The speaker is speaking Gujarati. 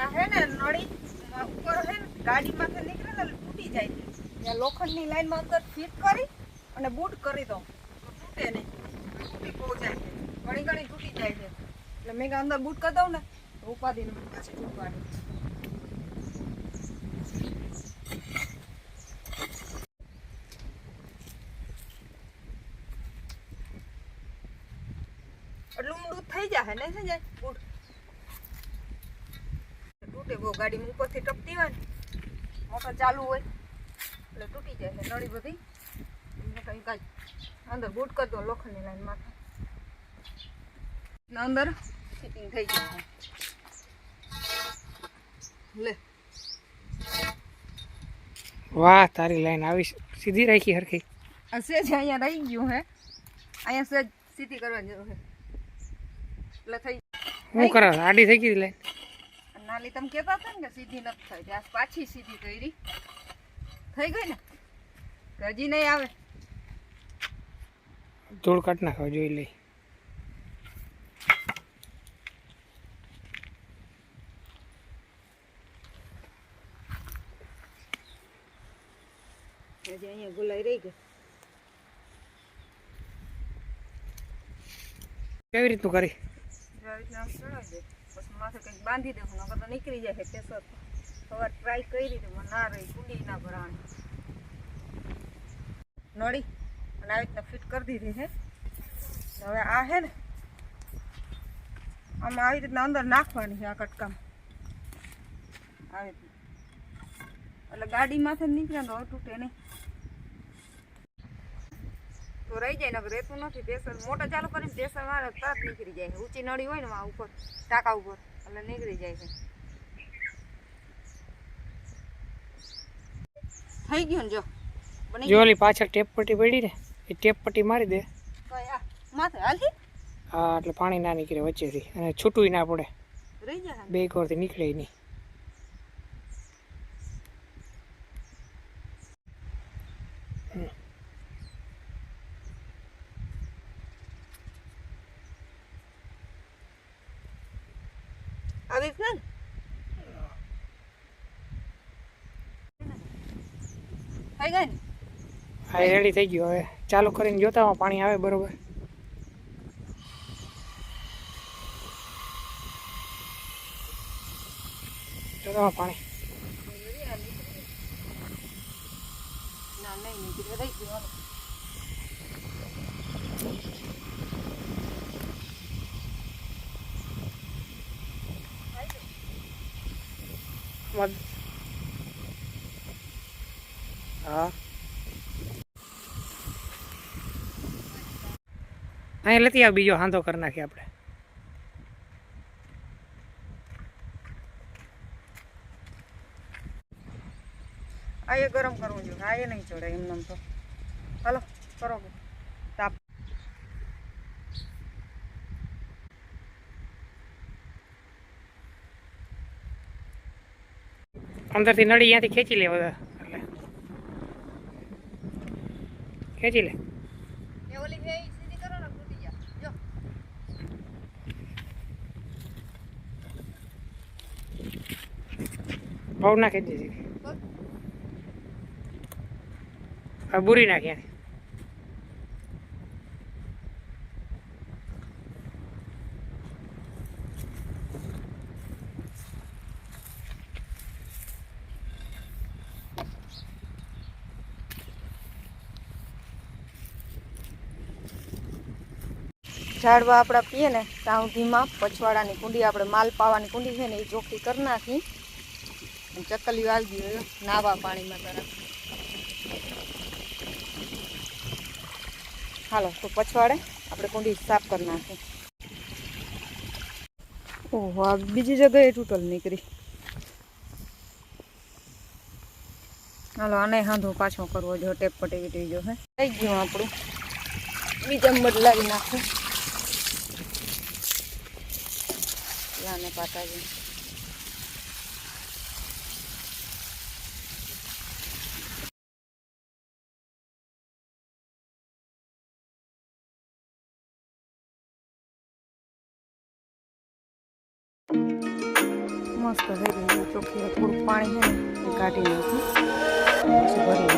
આ હે ને નળી ઉપર હે ને ગાડીમાંથી નીકળે ને તૂટી જાય છે. ત્યાં લોખંડની લાઈનમાં અંદર ફિટ કરી અને બૂટ કરી દો તો તૂટે નહીં. તૂટી બહુ જાય છે, ઘણી ઘણી તૂટી જાય છે. એટલે મેં અંદર બૂટ કરી દઉં ને તો ઉપાધિને પાછી તૂટવાની. એટલું ઊંડું થઈ જાય ને થઈ જાય બૂટ તૂટે બહુ. ગાડીમાં ઉપરથી ટપતી હોય ને મોટર ચાલુ હોય એટલે તૂટી જાય છે નળી બધી. કંઈ કાંઈ અંદર બૂટ કરી દો લોખંડની લાઈનમાં અંદર ફિટિંગ થઈ જાય. લે વાહ, તારી લાઈન આવી સીધી રાખી હરખી. સેજ અહીંયા રહી ગયું હે, અહીંયા સેજ સીધી કરવાની જરૂર છે એટલે થઈ. હું કરો આડી થઈ ગઈ લાઈન? નાલી તમે કહેતા હતા ને કે સીધી નથી થઈ, ત્યાં પાછી સીધી કરી થઈ ગઈ ને હજી નહીં આવે. ધૂળ કાઢ નાખવા જોઈ લઈ. હજી અહીંયા ગુલાઈ રહી ગઈ. કેવી રીતનું કરી? આવી રીતના ચડાવી દે પછી માથે કંઈક બાંધી દેવું, નકર તો નીકળી જાય છે કેસર. સવાર ટ્રાય કરી હતી ના રહી, કુંડી ના ભરાણી નળી અને આવી રીતના ફિટ કરી દીધી છે. હવે આ હે ને આમાં આવી રીતના અંદર નાખવાની છે આ કટકામાં આવી રીતના, એટલે ગાડીમાંથી નીકળે તો તૂટે નહીં. તો રહી જાય ને રહેતું નથી. પ્રેશર મોટર ચાલુ કરીને પ્રેશર મારે તરત નીકળી જાય છે. ઊંચી નળી હોય ને આ ઉપર ટાંકા ઉપર એટલે નીકળી જાય છે. થઈ ગયું ને જો જો ઓલી પાછળ ટેપ પટ્ટી પડી ને એ ટેપ પટ્ટી મારી દે. માથે હાલથી હા, એટલે પાણી ના નીકળે વચ્ચેથી અને છૂટું ના પડે. રહી જાય બે કોરથી નીકળે નહીં. આવી રીતના થઈ ગઈ ને. હા, રેડી થઈ ગયું. હવે ચાલુ કરીને જોતા પાણી આવે બરોબર. જોતા પાણી ના નહીં નીકળે, રહી ગયું. હા, અહીં લેતી આ બીજો હાંધો કરી નાખીએ આપણે. આ એ ગરમ કરવું જોઈએ, આ એ નહીં ચડે એમને તો. હાલો કરો તાપ. અંદરથી નળી અહીંયાથી ખેંચી લે બધા, એટલે ખેંચી લે. બહુ ના ખેંચી છે. હવે બુરી નાખી. ઝાડવા આપણા પીએ ને ત્યાં સુધીમાં પછવાડાની કુંડી, આપણે માલ પાવાની કુંડી છે ને એ ચોખ્ખી કરી નાખી. ચકલી આવી ગયું નાવા પાણીમાં તરફ. હાલો તો પછવાડે આપણે કુંડી સાફ કરી નાખી. ઓહો, આ બીજી જગ્યાએ તૂટલ નીકળી. હાલો આને હાંધો પાછો કરવો જો, ટેપ પટી વીટી જો હે. થઈ ગયું આપણું, બીજા બદલાવી નાખું. લાને પાતાજી મસ્ત થઈ ગઈ ચોખ્ખી. થોડુંક પાણી છે ને એ કાઢી નાખું પછી ભરી